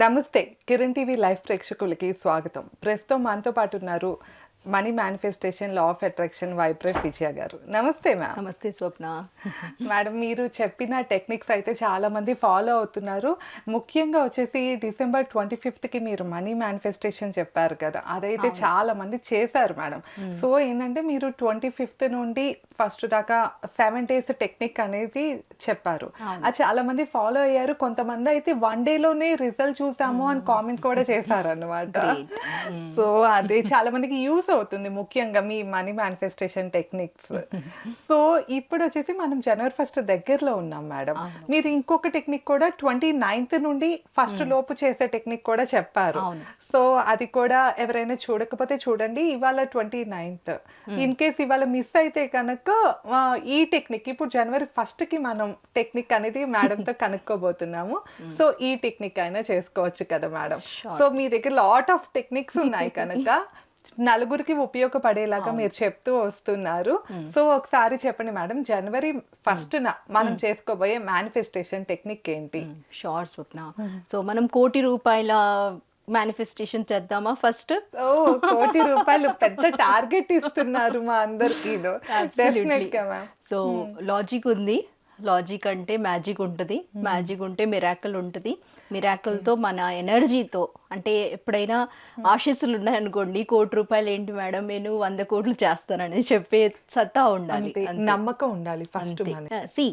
నమస్తే Kiran TV live ప్రేక్షకులకి స్వాగతం. ప్రస్తుతం మనతో పాటు ఉన్నారు money manifestation law of attraction vibrate Vijaya garu. నమస్తే మ్యామ్. నమస్తే స్వప్న. మేడం, మీరు చెప్పిన టెక్నిక్స్ అయితే చాలా మంది ఫాలో అవుతున్నారు. ముఖ్యంగా వచ్చేసి డిసెంబర్ 25కి మీరు మనీ మేనిఫెస్టేషన్ చెప్పారు కదా, అదైతే చాలా మంది చేశారు మేడం. సో ఏంటంటే మీరు 25th నుండి ఫస్ట్ దాకా 7 days టెక్నిక్ అనేది చెప్పారు. అది చాలా మంది ఫాలో అయ్యారు. కొంతమంది అయితే 1 dayలోనే రిజల్ట్ చూసాము అని కామెంట్ కూడా చేశారు అన్నమాట. సో అదే చాలా మందికి యూస్ అవుతుంది, ముఖ్యంగా మీ మనీ మేనిఫెస్టేషన్ టెక్నిక్స్. సో ఇప్పుడు వచ్చేసి మనం జనవరి 1 దగ్గరలో ఉన్నాం మేడం. మీరు ఇంకొక టెక్నిక్ కూడా 29th నుండి 1st లోపు చేసే టెక్నిక్ కూడా చెప్పారు. సో అది కూడా ఎవరైనా చూడకపోతే చూడండి. ఇవాళ 29th, ఇన్ కేస్ ఇవాళ మిస్ అయితే కనుక ఈ టెక్నిక్ ఇప్పుడు జనవరి 1కి మనం టెక్నిక్ అనేది మేడంతో కనుక్కోబోతున్నాము. సో ఈ టెక్నిక్ అయినా చేసుకోవచ్చు కదా మేడం. సో మీ దగ్గర లాట్ ఆఫ్ టెక్నిక్స్ ఉన్నాయి కనుక నలుగురికి ఉపయోగపడేలాగా మీరు చెప్తూ వస్తున్నారు. సో ఒకసారి చెప్పండి మేడం, జనవరి 1న మనం చేసుకోబోయే మేనిఫెస్టేషన్ టెక్నిక్ ఏంటి? షూర్ స్వప్న. సో మనం ₹1,00,00,000 మేనిఫెస్టేషన్ చేద్దామా ఫస్ట్? ఓ, ₹1,00,00,000 పెద్ద టార్గెట్ ఇస్తున్నారు మా అందరికి. సో లాజిక్ ఉంది. లాజిక్ అంటే మ్యాజిక్ ఉంటుంది, మ్యాజిక్ ఉంటే మిరాకిల్ ఉంటుంది. మిరాకిల్తో మన ఎనర్జీతో, అంటే ఎప్పుడైనా ఆశీస్సులు ఉన్నాయనుకోండి, ₹1,00,00,000 ఏంటి మేడం, నేను 100 కోట్లు చేస్తానని చెప్పే సత్తా ఉండాలి, నమ్మకం ఉండాలి ఫస్ట్. సి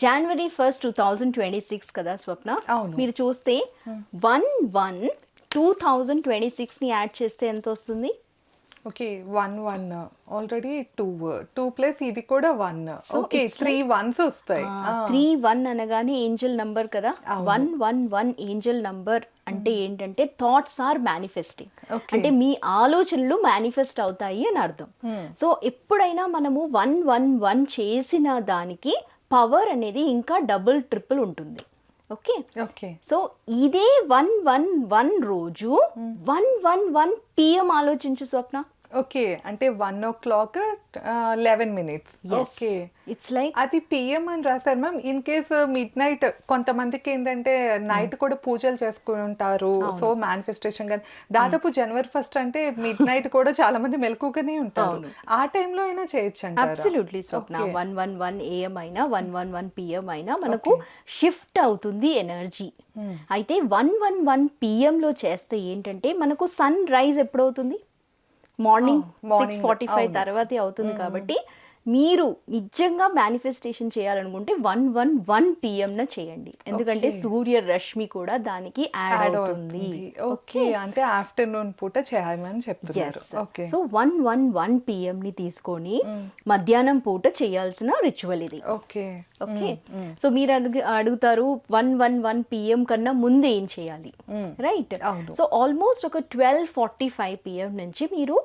జనవరి 1, 2026 కదా స్వప్న. మీరు చూస్తే 1/1/2026ని యాడ్ చేస్తే ఎంత వస్తుంది? ఓకే, 1 ఆల్రెడీ 2 ప్లస్ ఇది కూడా 1. ఓకే, 3 1s వస్తాయి. 3 1 అనగానే ఏంజల్ నంబర్ కదా. 111 ఏంజల్ నంబర్ అంటే ఏంటంటే థాట్స్ ఆర్ మేనిఫెస్టింగ్, అంటే మీ ఆలోచనలు మేనిఫెస్ట్ అవుతాయి అని అర్థం. సో ఎప్పుడైనా మనము 111 చేసిన దానికి పవర్ అనేది ఇంకా డబుల్ ట్రిపుల్ ఉంటుంది. ఓకే, సో ఇదే 111 రోజు 111 PM ఆలోచించు స్వప్న. ఓకే, అంటే 1 o'clock 11 minutes. Okay, it's like అది పిఎం అని రాశారు ma'am. In case mid night, కొంతమందికి ఏంటంటే నైట్ కూడా పూజలు చేసుకుంటారు. సో మేనిఫెస్టేషన్ కానీ దాదాపు జనవరి 1 అంటే మిడ్ నైట్ కూడా చాలా మంది మెలకుగానే ఉంటారు. ఆ టైంలో అయినా చేయొచ్చు అంటారా? Absolutely Swapna. 111 AM అయినా 111 PM అయినా మనకు షిఫ్ట్ అవుతుంది ఎనర్జీ. అయితే 111 PM లో చేస్తే ఏంటంటే మనకు సన్ రైజ్ ఎప్పుడవుతుంది? మార్నింగ్ 6:45 తర్వాతే అవుతుంది. కాబట్టి మీరు నిజంగా మేనిఫెస్టేషన్ చేయాలనుకుంటే 111 PM చేయండి, ఎందుకంటే సూర్య రశ్మి కూడా దానికి యాడ్ అవుతుంది. ఓకే, అంటే ఆఫ్టర్నూన్ పూట చేయాలని చెప్తున్నారు. ఓకే, సో 111 PM ని తీసుకొని మధ్యాహ్నం పూట చేయాల్సిన రిచువల్ ఇది. ఓకే, సో మీరు అడుగుతారు 111 PM కన్నా ముందే ఏం చేయాలి, రైట్? సో ఆల్మోస్ట్ ఒక 12:45 PM నుంచి మీరు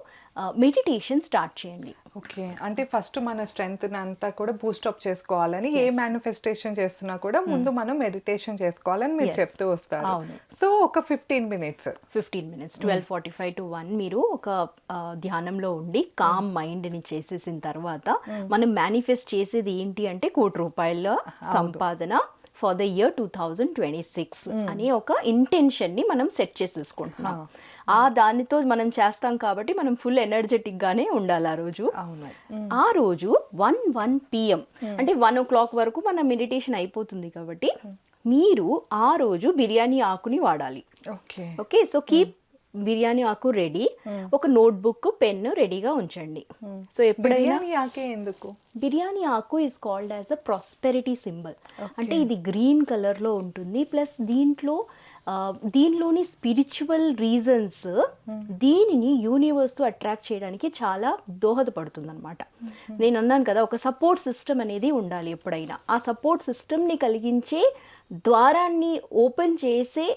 మెడిటేషన్ స్టార్ట్ చేయండి. ఓకే, అంటే ఫస్ట్ మన స్ట్రెంగ్త్ అంతా కూడా బూస్టప్ చేసుకోవాలని, ఏ మేనిఫెస్టేషన్ చేస్తున్నా కూడా ముందు మనం మెడిటేషన్ చేసుకోవాలని మీరు చెప్తూ వస్తారు. సో ఒక 15 minutes 12:45 to 1 మీరు ఒక ధ్యానంలో ఉండి కామ్ మైండ్ ని చేసేసిన తర్వాత మనం మేనిఫెస్ట్ చేసేది ఏంటి అంటే ₹1,00,00,000 సంపాదన ఫర్ ద ఇయర్ 2026 అనే ఒక ఇంటెన్షన్ ని మనం సెట్ చేసేసుకుంటున్నాం. దానితో మనం చేస్తాం కాబట్టి మనం ఫుల్ ఎనర్జెటిక్ గానే ఉండాలి ఆ రోజు. ఆ రోజు 1 PM అంటే 1 o'clock వరకు మన మెడిటేషన్ అయిపోతుంది కాబట్టి మీరు ఆ రోజు బిర్యానీ ఆకుని వాడాలి. ఓకే, సో కీప్ బిర్యానీ ఆకు రెడీ. ఒక నోట్బుక్, పెన్ రెడీగా ఉంచండి. సో ఎప్పుడైనా బిర్యానీ ఆకు is called as the prosperity symbol. అంటే ఇది గ్రీన్ కలర్ లో ఉంటుంది. ప్లస్ దీనిలోని స్పిరిచువల్ రీజన్స్ దీనిని యూనివర్స్తో అట్రాక్ట్ చేయడానికి చాలా దోహదపడుతుంది అనమాట. నేను అన్నాను కదా, ఒక సపోర్ట్ సిస్టమ్ అనేది ఉండాలి ఎప్పుడైనా. ఆ సపోర్ట్ సిస్టమ్ని కలిగించే ద్వారాన్ని ఓపెన్ చేసే,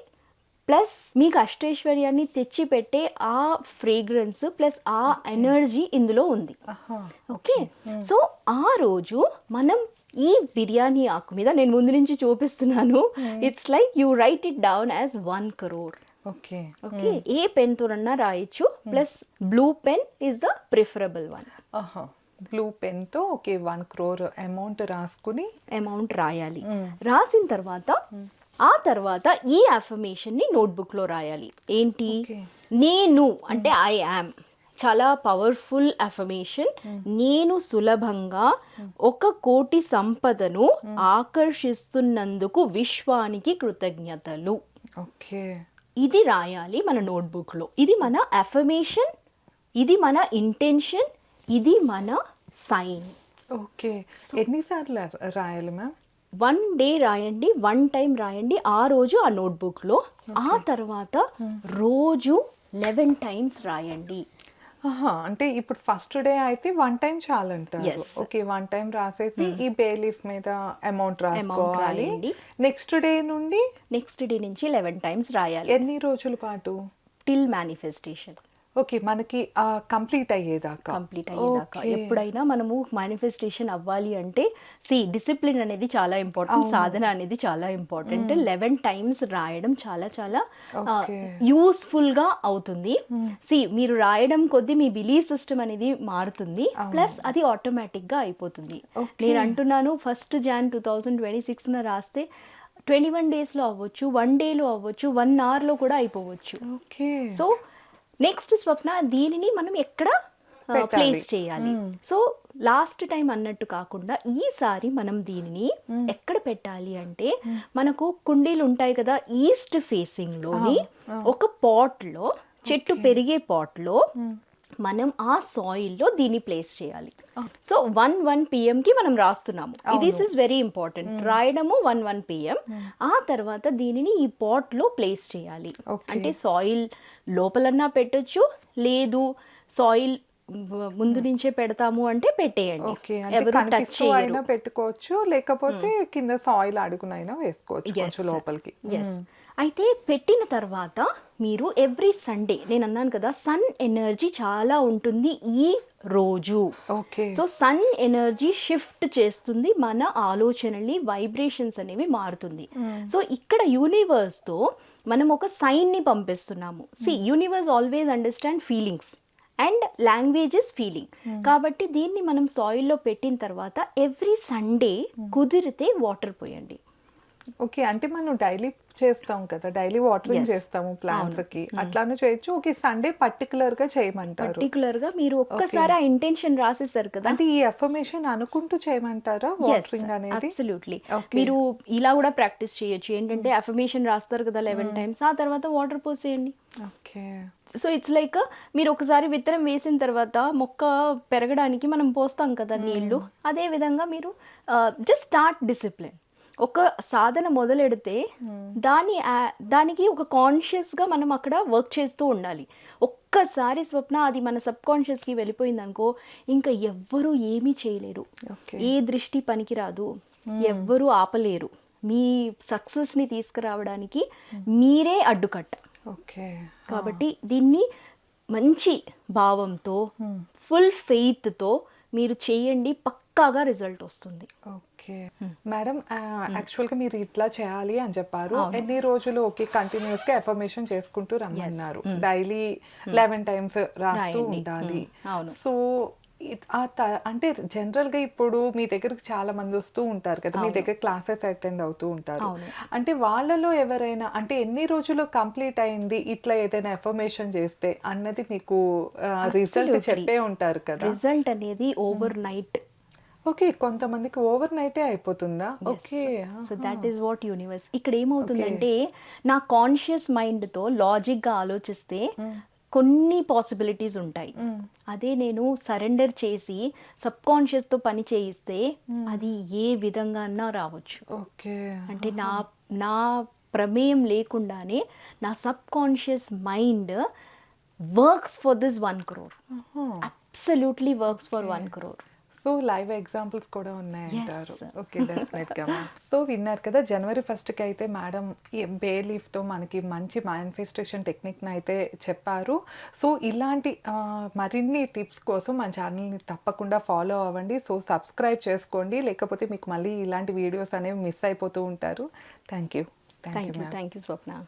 ప్లస్ మీకు అష్టైశ్వర్యాన్ని తెచ్చిపెట్టే ఆ ఫ్రేగ్రెన్స్ ప్లస్ ఆ ఎనర్జీ ఇందులో ఉంది. ఓకే, సో ఆ రోజు మనం ఈ బిర్యానీ ఆకు మీద, నేను ముందు నుంచి చూపిస్తున్నాను, it's like you write it down as 1 crore. Okay, ఏ పెన్ తోనన్నా రాయొచ్చు. Plus blue pen is the preferable one. Blue pen తో 1 crore అమౌంట్ రాసుకుని అమౌంట్ రాయాలి. రాసిన తర్వాత ఆ తర్వాత ఈ అఫర్మేషన్ని నోట్బుక్లో రాయాలి. ఏంటి? Okay. నేను అంటే ఐ యామ్ చాలా పవర్ఫుల్ అఫర్మేషన్. నేను సులభంగా 1,00,00,000 సంపదను ఆకర్షిస్తున్నందుకు విశ్వానికి కృతజ్ఞతలు. ఓకే. ఇది రాయాలి మన నోట్బుక్లో. ఇది మన అఫర్మేషన్, ఇది మన ఇంటెన్షన్, ఇది మన సైన్. ఓకే. ఎన్నిసార్లు రాయాలి మ్యామ్? 1 డే రాయండి, 1 టైం రాయండి ఆ రోజు ఆ నోట్బుక్లో. ఆ తర్వాత రోజు 11 టైమ్స్ రాయండి. అంటే ఇప్పుడు ఫస్ట్ డే అయితే 1 టైం చాలంటారు. Yes. ఓకే, 1 టైం రాసేసి ఈ బే లీఫ్ మీద అమౌంట్ రాసుకోవాలి. రాయండి. నెక్స్ట్ డే నుండి నెక్స్ట్ డే నుంచి 11 టైమ్స్ రాయాలి ఎన్ని రోజుల పాటు? టిల్ మేనిఫెస్టేషన్ ఓకే, మనకి కంప్లీట్ అయ్యేదాకా. కంప్లీట్ అయ్యేదాకా. ఎప్పుడైనా మనము మేనిఫెస్టేషన్ అవ్వాలి అంటే డిసిప్లిన్ అనేది చాలా ఇంపార్టెంట్, సాధన అనేది చాలా ఇంపార్టెంట్. 11 టైమ్స్ రాయడం చాలా చాలా యూస్ఫుల్గా అవుతుంది. మీరు రాయడం కొద్దీ మీ బిలీఫ్ సిస్టమ్ అనేది మారుతుంది, ప్లస్ అది ఆటోమేటిక్గా అయిపోతుంది. నేను అంటున్నాను, 1 Jan 2026 రాస్తే 21 డేస్లో అవ్వచ్చు, 1 డేలో అవ్వచ్చు, 1 అవర్లో కూడా అయిపోవచ్చు. ఓకే. సో నెక్స్ట్ స్వప్న, దీనిని మనం ఎక్కడ ప్లేస్ చేయాలి? సో లాస్ట్ టైం అన్నట్టు కాకుండా ఈసారి మనం దీనిని ఎక్కడ పెట్టాలి అంటే, మనకు కుండీలు ఉంటాయి కదా, ఈస్ట్ ఫేసింగ్ లోని ఒక పాట్లో, చెట్టు పెరిగే పాట్లో మనం ఆ సాయిల్లో దీన్ని ప్లేస్ చేయాలి. సో 1 PM కి మనం రాస్తున్నాము. This is very important. రాయడము 1 PM. ఆ తర్వాత దీనిని ఈ పాట్లో ప్లేస్ చేయాలి. అంటే సాయిల్ లోపలన్నా పెట్టొచ్చు, లేదు సాయిల్ ముందు నుంచే పెడతాము అంటే పెట్టేయండి. ఎవరు టచ్ చేయరు. పెట్టుకోవచ్చు, లేకపోతే కింద సాయిల్ అడుగునైనా వేసుకోవచ్చు కొంచెం లోపలికి. అయితే పెట్టిన తర్వాత మీరు ఎవ్రీ సండే, నేను అన్నాను కదా సన్ ఎనర్జీ చాలా ఉంటుంది ఈ రోజు. Okay. So sun energy shift చేస్తుంది మన ఆలోచనల్ని, వైబ్రేషన్స్ అనేవి మారుతుంది. సో ఇక్కడ యూనివర్స్ తో మనం ఒక సైన్ ని పంపిస్తున్నాము. Universe always understand feelings and language is feeling. కాబట్టి దీన్ని మనం సాయిల్లో పెట్టిన తర్వాత ఎవ్రీ సండే కుదిరితే వాటర్ పోయండి. ఓకే, అంటే మనం డైలీ చేస్తాం కదా, డైలీ వాటరింగ్ చేస్తాము ప్లాంట్స్ కి, అట్లానే చేయొచ్చు. ఓకే, సండే పర్టికులర్ గా చేయమంటారు. పర్టికులర్ గా మీరు ఒక్కసారి ఆ ఇంటెన్షన్ రాసేసారు కదా, అంటే ఈ అఫర్మేషన్ అనుకుంటూ చేయమంటారా వాటరింగ్ అనేది? అబ్సల్యూట్లీ. మీరు ఇలా కూడా ప్రాక్టీస్ చేయొచ్చు. ఏంటంటే అఫర్మేషన్ రాస్తారు కదా 11 టైమ్స్, ఆ తర్వాత వాటర్ పోసేయండి. ఓకే. సో ఇట్స్ లైక్ మీరు ఒకసారి విత్తనం వేసిన తర్వాత మొక్క పెరగడానికి మనం పోస్తాం కదా నీళ్లు, అదే విధంగా మీరు జస్ట్ స్టార్ట్ డిసిప్లిన్. ఒక సాధన మొదలెడితే దానికి ఒక కాన్షియస్గా మనం అక్కడ వర్క్ చేస్తూ ఉండాలి. ఒక్కసారి స్వప్న అది మన సబ్ కాన్షియస్కి వెళ్ళిపోయింది అనుకో, ఇంకా ఎవ్వరూ ఏమీ చేయలేరు. ఏ దృష్టి పనికిరాదు, ఎవ్వరూ ఆపలేరు. మీ సక్సెస్ని తీసుకురావడానికి మీరే అడ్డుకట్ట. ఓకే. కాబట్టి దీన్ని మంచి భావంతో, ఫుల్ ఫెయిత్తో మీరు చేయండి, పక్కాగా రిజల్ట్ వస్తుంది. ఓకే మేడం, యాక్చువల్గా మీరు ఇట్లా చేయాలి అని చెప్పారు. ఎన్ని రోజులు ఓకే కంటిన్యూస్ గా ఎఫర్మేషన్ చేసుకుంటూ రమ్మన్నారు. డైలీ 11 టైమ్స్ రాస్తూ ఉండాలి. సో అంటే జనరల్ గా ఇప్పుడు మీ దగ్గరకు చాలా మంది వస్తూ ఉంటారు కదా, మీ దగ్గర క్లాసెస్ అటెండ్ అవుతూ ఉంటారు. అంటే వాళ్ళలో ఎవరైనా అంటే ఎన్ని రోజులు కంప్లీట్ అయింది ఇట్లా ఏదైనా ఎఫర్మేషన్ చేస్తే అన్నది మీకు రిజల్ట్ చెప్పే ఉంటారు కదా. రిజల్ట్ అనేది ఓవర్ నైట్. ఓకే, కొంతమందికి ఓవర్ నైటే అయిపోతుందా? Okay. So that is what universe. ఇక్కడ ఏమవుతుందంటే, నా కాన్షియస్ మైండ్తో లాజిక్గా ఆలోచిస్తే కొన్ని పాసిబిలిటీస్ ఉంటాయి. అదే నేను సరెండర్ చేసి సబ్ కాన్షియస్తో పని చేయిస్తే అది ఏ విధంగా అన్నా రావచ్చు. ఓకే. అంటే నా ప్రమేయం లేకుండానే నా sub conscious mind works for this 1 crore. Absolutely works for 1 crore. So live examples కూడా ఉన్నాయంటారు. ఓకే, డెఫినెట్గా. సో విన్నారు కదా, January 1st అయితే మేడం బే లీఫ్తో మనకి మంచి మేనిఫెస్టేషన్ టెక్నిక్ని అయితే చెప్పారు. సో ఇలాంటి మరిన్ని టిప్స్ కోసం మన ఛానల్ని తప్పకుండా ఫాలో అవ్వండి. సో సబ్స్క్రైబ్ చేసుకోండి, లేకపోతే మీకు మళ్ళీ ఇలాంటి వీడియోస్ అనేవి మిస్ అయిపోతూ ఉంటారు. Thank you. Thank you Swapna.